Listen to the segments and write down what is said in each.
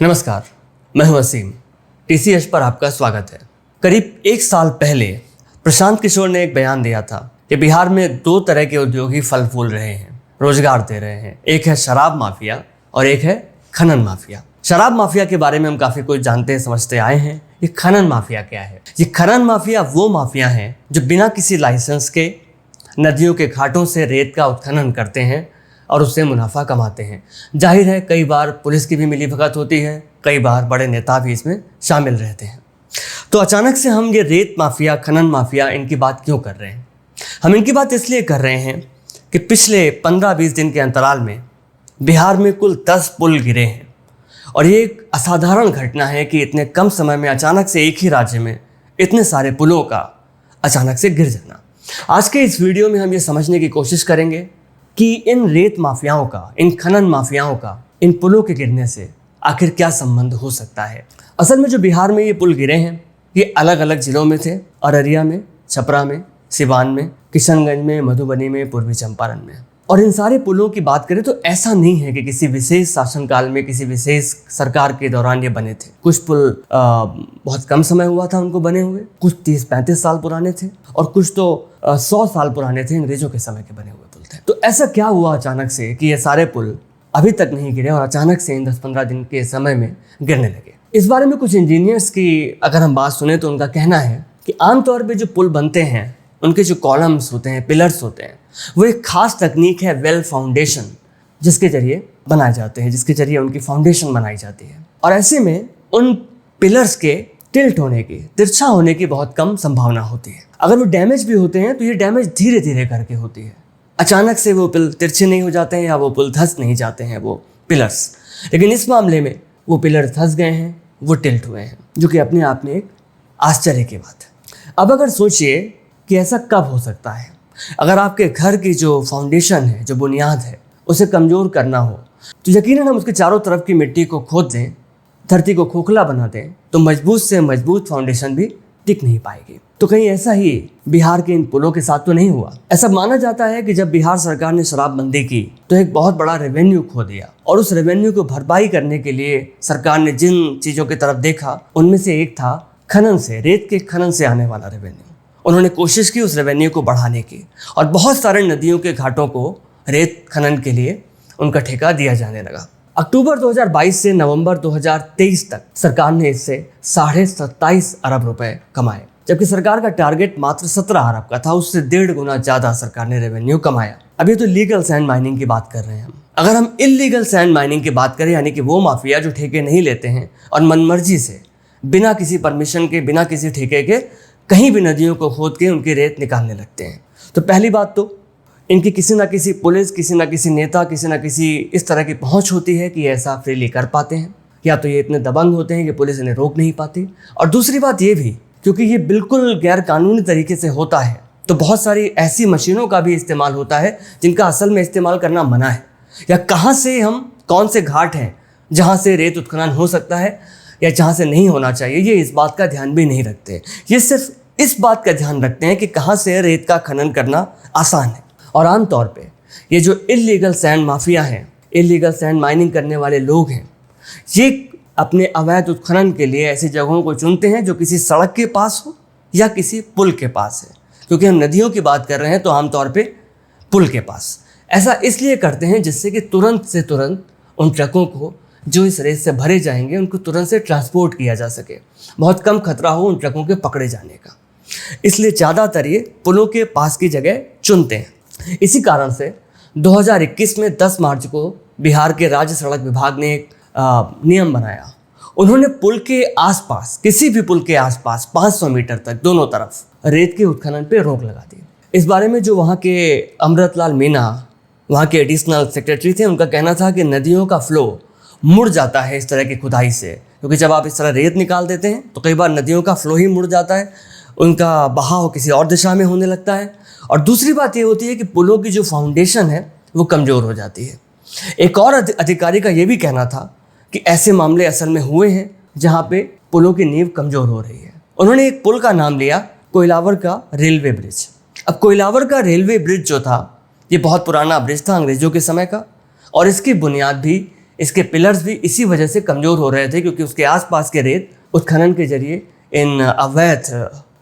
नमस्कार, मैं हूं वसीम। TCS पर आपका स्वागत है। करीब एक साल पहले प्रशांत किशोर ने एक बयान दिया था कि बिहार में दो तरह के उद्योगी फल फूल रहे हैं, रोजगार दे रहे हैं। एक है शराब माफिया और एक है खनन माफिया। शराब माफिया के बारे में हम काफी कुछ जानते हैं, समझते आए हैं। ये खनन माफिया क्या है? ये खनन माफिया वो माफिया है जो बिना किसी लाइसेंस के नदियों के घाटों से रेत का उत्खनन करते हैं और उससे मुनाफा कमाते हैं। जाहिर है कई बार पुलिस की भी मिलीभगत होती है, कई बार बड़े नेता भी इसमें शामिल रहते हैं। तो अचानक से हम ये रेत माफिया, खनन माफिया, इनकी बात क्यों कर रहे हैं? हम इनकी बात इसलिए कर रहे हैं कि पिछले 15-20 दिन के अंतराल में बिहार में कुल 10 पुल गिरे हैं और ये एक असाधारण घटना है कि इतने कम समय में अचानक से एक ही राज्य में इतने सारे पुलों का अचानक से गिर जाना। आज के इस वीडियो में हम ये समझने की कोशिश करेंगे कि इन रेत माफियाओं का, इन खनन माफियाओं का इन पुलों के गिरने से आखिर क्या संबंध हो सकता है। असल में जो बिहार में ये पुल गिरे हैं ये अलग अलग जिलों में थे, अररिया में, छपरा में, सिवान में, किशनगंज में, मधुबनी में, पूर्वी चंपारण में। और इन सारे पुलों की बात करें तो ऐसा नहीं है कि किसी विशेष शासनकाल में, किसी विशेष सरकार के दौरान ये बने थे। कुछ पुल बहुत कम समय हुआ था उनको बने हुए, कुछ 30-35 साल पुराने थे और कुछ तो 100 साल पुराने थे, अंग्रेजों के समय के बने हुए पुल थे। तो ऐसा क्या हुआ अचानक से कि ये सारे पुल अभी तक नहीं गिरे और अचानक से इन 10-15 दिन के समय में गिरने लगे? इस बारे में कुछ इंजीनियर्स की अगर हम बात सुने तो उनका कहना है कि आमतौर पे जो पुल बनते हैं उनके जो कॉलम्स होते हैं, पिलर्स होते हैं, वो एक खास तकनीक है वेल फाउंडेशन, जिसके जरिए बनाए जाते हैं, जिसके जरिए उनकी फाउंडेशन बनाई जाती है। और ऐसे में उन पिलर्स के टिल्ट होने की, तिरछा होने की बहुत कम संभावना होती है। अगर वो डैमेज भी होते हैं तो ये डैमेज धीरे धीरे करके होती है। अचानक से वो पुल तिरछे नहीं हो जाते हैं या वो पुल धंस नहीं जाते हैं वो पिलर्स। लेकिन इस मामले में वो पिलर धंस गए हैं, वो टिल्ट हुए हैं, जो कि अपने आप में एक आश्चर्य की बात है। अब अगर सोचिए कि ऐसा कब हो सकता है। अगर आपके घर की जो फाउंडेशन है, जो बुनियाद है, उसे कमज़ोर करना हो तो यकीनन हम उसके चारों तरफ की मिट्टी को खोद दें, धरती को खोखला बना दें तो मजबूत से मजबूत फाउंडेशन भी टिक नहीं पाएगी। तो कहीं ऐसा ही बिहार के इन पुलों के साथ तो नहीं हुआ? ऐसा माना जाता है कि जब बिहार सरकार ने शराबबंदी की तो एक बहुत बड़ा रेवेन्यू खो दिया और उस रेवेन्यू को भरपाई करने के लिए सरकार ने जिन चीज़ों की तरफ देखा उनमें से एक था खनन से, रेत के खनन से आने वाला रेवेन्यू। उन्होंने कोशिश की उस रेवेन्यू को बढ़ाने की और बहुत सारे नदियों के घाटों को रेत खनन के लिए उनका ठेका दिया जाने लगा। अक्टूबर 2022 से नवंबर 2023 तक सरकार ने इससे 27.5 अरब रुपए कमाए, जबकि सरकार का टारगेट मात्र 17 अरब का था। उससे 1.5 गुना ज़्यादा सरकार ने रेवेन्यू कमाया। अब ये तो लीगल सैंड माइनिंग की बात कर रहे हैं हम। अगर हम इल्लीगल सैंड माइनिंग की बात करें, यानी कि वो माफिया जो ठेके नहीं लेते हैं और मनमर्जी से बिना किसी परमिशन के, बिना किसी ठेके के कहीं भी नदियों को खोद के उनकी रेत निकालने लगते हैं, तो पहली बात तो इनकी किसी ना किसी पुलिस, किसी ना किसी नेता, किसी ना किसी इस तरह की पहुंच होती है कि ऐसा फ्रीली कर पाते हैं, या तो ये इतने दबंग होते हैं कि पुलिस इन्हें रोक नहीं पाती। और दूसरी बात ये भी, क्योंकि ये बिल्कुल गैर कानूनी तरीके से होता है तो बहुत सारी ऐसी मशीनों का भी इस्तेमाल होता है जिनका असल में इस्तेमाल करना मना है। या कहाँ से हम, कौन से घाट हैं जहाँ से रेत उत्खनन हो सकता है या जहाँ से नहीं होना चाहिए, ये इस बात का ध्यान भी नहीं रखते। ये सिर्फ इस बात का ध्यान रखते हैं कि कहाँ से रेत का खनन करना आसान है। और आमतौर पे ये जो इल्लीगल सैंड माफिया हैं, इल्लीगल सैंड माइनिंग करने वाले लोग हैं, ये अपने अवैध उत्खनन के लिए ऐसी जगहों को चुनते हैं जो किसी सड़क के पास हो या किसी पुल के पास है। क्योंकि हम नदियों की बात कर रहे हैं तो आमतौर पे पुल के पास। ऐसा इसलिए करते हैं जिससे कि तुरंत से तुरंत उन ट्रकों को जो इस रेत से भरे जाएंगे उनको तुरंत से ट्रांसपोर्ट किया जा सके, बहुत कम खतरा हो उन ट्रकों के पकड़े जाने का। इसलिए ज़्यादातर ये पुलों के पास की जगह चुनते हैं। इसी कारण से 2021 में 10 मार्च को बिहार के राज्य सड़क विभाग ने एक नियम बनाया। उन्होंने पुल के आसपास, किसी भी पुल के आसपास 500 मीटर तक दोनों तरफ रेत के उत्खनन पे रोक लगा दी। इस बारे में जो वहाँ के अमृतलाल मीना, वहाँ के एडिशनल सेक्रेटरी थे, उनका कहना था कि नदियों का फ्लो मुड़ जाता है इस तरह की खुदाई से, क्योंकि जब आप इस तरह रेत निकाल देते हैं तो कई बार नदियों का फ्लो ही मुड़ जाता है, उनका बहाव किसी और दिशा में होने लगता है। और दूसरी बात ये होती है कि पुलों की जो फाउंडेशन है वो कमज़ोर हो जाती है। एक और अधिकारी का ये भी कहना था कि ऐसे मामले असल में हुए हैं जहाँ पे पुलों की नींव कमज़ोर हो रही है। उन्होंने एक पुल का नाम लिया कोइलावर का रेलवे ब्रिज। अब कोइलावर का रेलवे ब्रिज जो था ये बहुत पुराना ब्रिज था अंग्रेज़ों के समय का, और इसकी बुनियाद भी इसके पिलर्स भी इसी वजह से कमज़ोर हो रहे थे, क्योंकि उसके आसपास के रेत उत्खनन के जरिए इन अवैध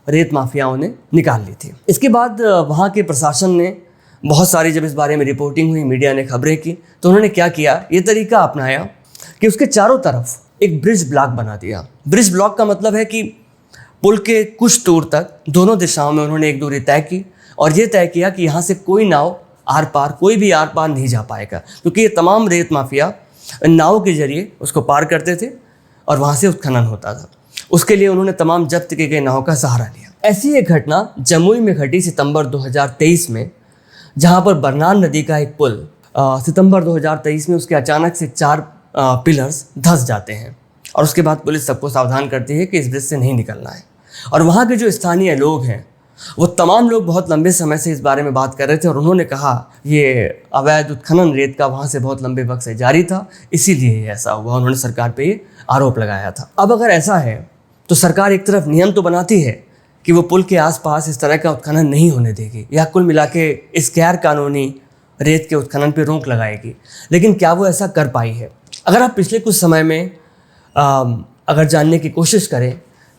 रेत माफियाओं ने निकाल ली थी। इसके बाद वहाँ के प्रशासन ने बहुत सारी, जब इस बारे में रिपोर्टिंग हुई, मीडिया ने खबरें की, तो उन्होंने क्या किया, ये तरीका अपनाया कि उसके चारों तरफ एक ब्रिज ब्लॉक बना दिया। ब्रिज ब्लॉक का मतलब है कि पुल के कुछ दूर तक दोनों दिशाओं में उन्होंने एक दूरी तय की और ये तय किया कि यहाँ से कोई नाव आर पार, कोई भी आर पार नहीं जा पाएगा, क्योंकि ये तमाम रेत माफिया नाव के जरिए उसको पार करते थे और वहाँ से उत्खनन होता था। उसके लिए उन्होंने तमाम जब्त की गई नाव का सहारा लिया। ऐसी एक घटना जमुई में घटी सितंबर 2023 में, जहाँ पर बरनान नदी का एक पुल सितंबर 2023 में उसके अचानक से 4 पिलर्स धंस जाते हैं और उसके बाद पुलिस सबको सावधान करती है कि इस ब्रिज से नहीं निकलना है। और वहाँ के जो स्थानीय लोग हैं, वो तमाम लोग बहुत लंबे समय से इस बारे में बात कर रहे थे और उन्होंने कहा ये अवैध उत्खनन रेत का वहाँ से बहुत लंबे वक्त से जारी था, इसीलिए ऐसा हुआ। उन्होंने सरकार पे ये आरोप लगाया था। अब अगर ऐसा है तो सरकार एक तरफ नियम तो बनाती है कि वो पुल के आसपास इस तरह का उत्खनन नहीं होने देगी या कुल मिला के इस गैर कानूनी रेत के उत्खनन पे रोक लगाएगी, लेकिन क्या वो ऐसा कर पाई है? अगर आप पिछले कुछ समय में अगर जानने की कोशिश करें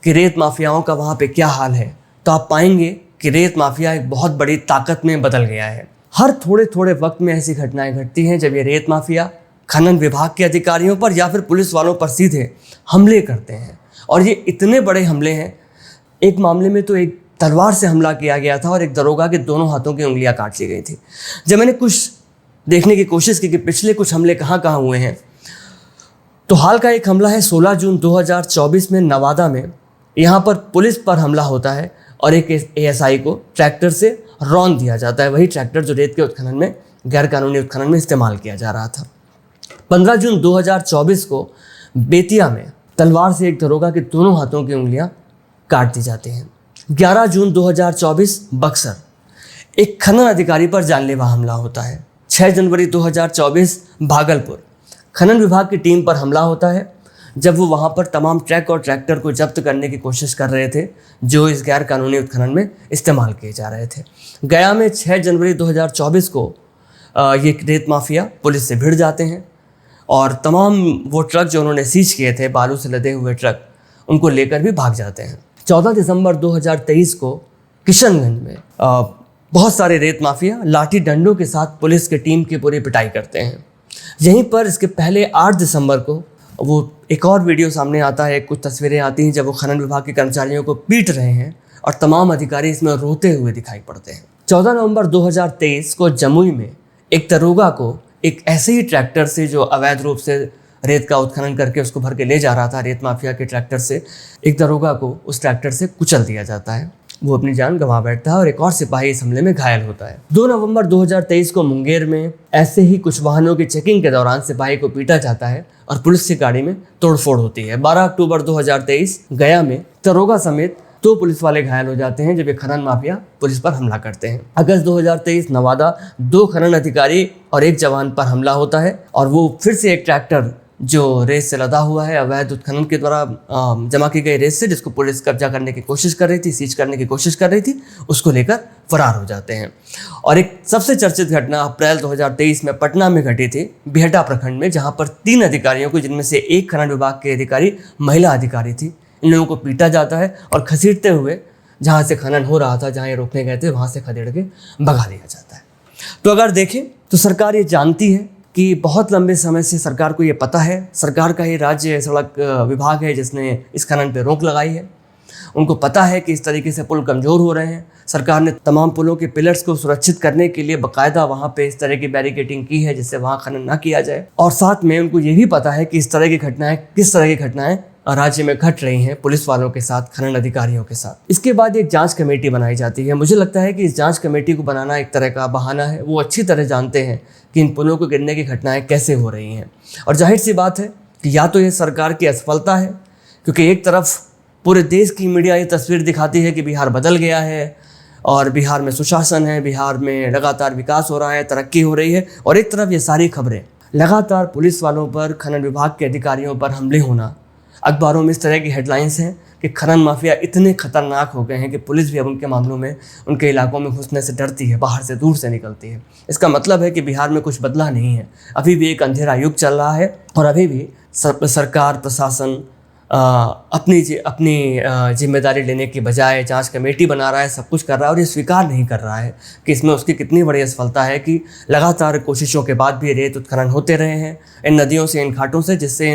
कि रेत माफियाओं का वहाँ पे क्या हाल है, तो आप पाएंगे कि रेत माफिया एक बहुत बड़ी ताकत में बदल गया है। हर थोड़े थोड़े वक्त में ऐसी घटनाएं घटती हैं जब ये रेत माफिया खनन विभाग के अधिकारियों पर या फिर पुलिस वालों पर सीधे हमले करते हैं। और ये इतने बड़े हमले हैं, एक मामले में तो एक तलवार से हमला किया गया था और एक दरोगा के दोनों हाथों की उंगलियां काट ली गई थी। जब मैंने कुछ देखने की कोशिश की कि पिछले कुछ हमले कहाँ कहाँ हुए हैं, तो हाल का एक हमला है 16 जून 2024 में नवादा में। यहाँ पर पुलिस पर हमला होता है और एक एएसआई को ट्रैक्टर से रौंद दिया जाता है, वही ट्रैक्टर जो रेत के उत्खनन में, गैर कानूनी उत्खनन में इस्तेमाल किया जा रहा था। 15 जून 2024 को बेतिया में तलवार से एक दरोगा के दोनों हाथों की उंगलियां काट दी जाती हैं। 11 जून 2024 बक्सर, एक खनन अधिकारी पर जानलेवा हमला होता है। 6 जनवरी 2024 भागलपुर, खनन विभाग की टीम पर हमला होता है जब वो वहाँ पर तमाम ट्रक और ट्रैक्टर को जब्त करने की कोशिश कर रहे थे जो इस गैर कानूनी उत्खनन में इस्तेमाल किए जा रहे थे। गया में 6 जनवरी 2024 को ये रेत माफिया पुलिस से भिड़ जाते हैं और तमाम वो ट्रक जो उन्होंने सीज किए थे, बालू से लदे हुए ट्रक, उनको लेकर भी भाग जाते हैं। 14 दिसंबर 2023 को किशनगंज में बहुत सारे रेत माफिया लाठी डंडों के साथ पुलिस की टीम की पूरी पिटाई करते हैं। यहीं पर इसके पहले 8 दिसंबर को वो एक और वीडियो सामने आता है, कुछ तस्वीरें आती हैं जब वो खनन विभाग के कर्मचारियों को पीट रहे हैं और तमाम अधिकारी इसमें रोते हुए दिखाई पड़ते हैं। 14 नवंबर 2023 को जमुई में एक दरोगा को एक ऐसे ही ट्रैक्टर से जो अवैध रूप से रेत का उत्खनन करके उसको भर के ले जा रहा था, रेत माफिया के ट्रैक्टर से, एक दरोगा को उस ट्रैक्टर से कुचल दिया जाता है। वो अपनी जान गंवा बैठता है और एक और सिपाही इस हमले में घायल होता है। 2 नवंबर 2023 को मुंगेर में ऐसे ही कुछ वाहनों की चेकिंग के दौरान सिपाही को पीटा जाता है और पुलिस की गाड़ी में तोड़फोड़ होती है। 12 अक्टूबर 2023 गया में दरोगा समेत 2 पुलिस वाले घायल हो जाते हैं जब ये खनन माफिया पुलिस पर हमला करते हैं। अगस्त 2023 नवादा, 2 खनन अधिकारी और 1 जवान पर हमला होता है और वो फिर से एक ट्रैक्टर जो रेत से लदा हुआ है, अवैध उत्खनन के द्वारा जमा की गई रेत से, जिसको पुलिस कब्जा करने की कोशिश कर रही थी, सीज करने की कोशिश कर रही थी, उसको लेकर फरार हो जाते हैं। और एक सबसे चर्चित घटना अप्रैल 2023 में पटना में घटी थी, बिहटा प्रखंड में, जहां पर 3 अधिकारियों को, जिनमें से एक खनन विभाग के अधिकारी महिला अधिकारी थी, इन लोगों को पीटा जाता है और घसीटते हुए जहाँ से खनन हो रहा था, जहाँ ये रोकने गए थे, वहाँ से खदेड़ के भगा दिया जाता है। तो अगर देखें तो सरकार ये जानती है कि बहुत लंबे समय से सरकार को ये पता है, सरकार का ही राज्य सड़क विभाग है जिसने इस खनन पे रोक लगाई है। उनको पता है कि इस तरीके से पुल कमज़ोर हो रहे हैं। सरकार ने तमाम पुलों के पिलर्स को सुरक्षित करने के लिए बाकायदा वहाँ पे इस तरह की बैरिकेडिंग की है जिससे वहाँ खनन ना किया जाए। और साथ में उनको ये भी पता है कि इस तरह की घटनाएं, किस तरह की घटनाएं राज्य में घट रही हैं पुलिस वालों के साथ, खनन अधिकारियों के साथ। इसके बाद एक जांच कमेटी बनाई जाती है। मुझे लगता है कि इस जांच कमेटी को बनाना एक तरह का बहाना है। वो अच्छी तरह जानते हैं कि इन पुलों को गिरने की घटनाएं कैसे हो रही हैं। और जाहिर सी बात है कि या तो ये सरकार की असफलता है, क्योंकि एक तरफ पूरे देश की मीडिया ये तस्वीर दिखाती है कि बिहार बदल गया है और बिहार में सुशासन है, बिहार में लगातार विकास हो रहा है, तरक्की हो रही है, और एक तरफ ये सारी खबरें लगातार पुलिस वालों पर, खनन विभाग के अधिकारियों पर हमले होना, अखबारों में इस तरह की हेडलाइंस हैं कि खनन माफिया इतने खतरनाक हो गए हैं कि पुलिस भी अब उनके मामलों में, उनके इलाकों में घुसने से डरती है, बाहर से दूर से निकलती है। इसका मतलब है कि बिहार में कुछ बदला नहीं है, अभी भी एक अंधेरा युग चल रहा है और अभी भी सरकार, प्रशासन अपनी जिम्मेदारी लेने की बजाय जांच कमेटी बना रहा है, सब कुछ कर रहा है और ये स्वीकार नहीं कर रहा है कि इसमें उसकी कितनी बड़ी असफलता है कि लगातार कोशिशों के बाद भी रेत उत्खनन होते रहे हैं इन नदियों से, इन घाटों से, जिससे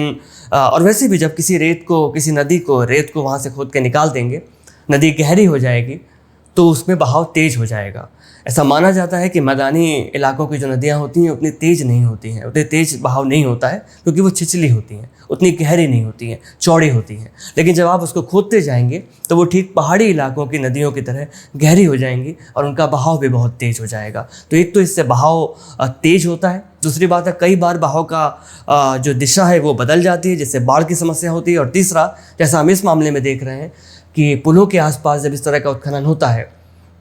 और वैसे भी जब किसी नदी को रेत को वहाँ से खोद के निकाल देंगे, नदी गहरी हो जाएगी तो उसमें बहाव तेज हो जाएगा। ऐसा माना जाता है कि मैदानी इलाकों की जो नदियाँ होती हैं उतनी तेज नहीं होती हैं, उतनी तेज बहाव नहीं होता है क्योंकि वो छिछली होती हैं, उतनी गहरी नहीं होती हैं, चौड़ी होती हैं। लेकिन जब आप उसको खोदते जाएंगे तो वो ठीक पहाड़ी इलाकों की नदियों की तरह गहरी हो जाएंगी और उनका बहाव भी बहुत तेज हो जाएगा। तो एक तो इससे बहाव तेज होता है, दूसरी बात है कई बार बहाव का जो दिशा है वो बदल जाती है, जिससे बाढ़ की समस्या होती है। और तीसरा, जैसा हम इस मामले में देख रहे हैं कि पुलों के आसपास जब इस तरह का उत्खनन होता है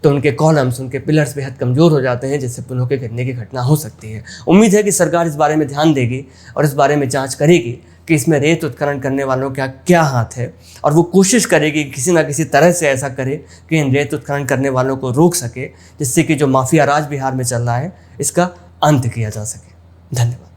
तो उनके कॉलम्स, उनके पिलर्स बेहद कमज़ोर हो जाते हैं, जिससे पुलों के गिरने की घटना हो सकती है। उम्मीद है कि सरकार इस बारे में ध्यान देगी और इस बारे में जांच करेगी कि इसमें रेत उत्खनन करने वालों का क्या हाथ है, और वो कोशिश करेगी किसी न किसी तरह से ऐसा करे कि इन रेत उत्खनन करने वालों को रोक सके, जिससे कि जो माफिया राज बिहार में चल रहा है इसका अंत किया जा सके। धन्यवाद।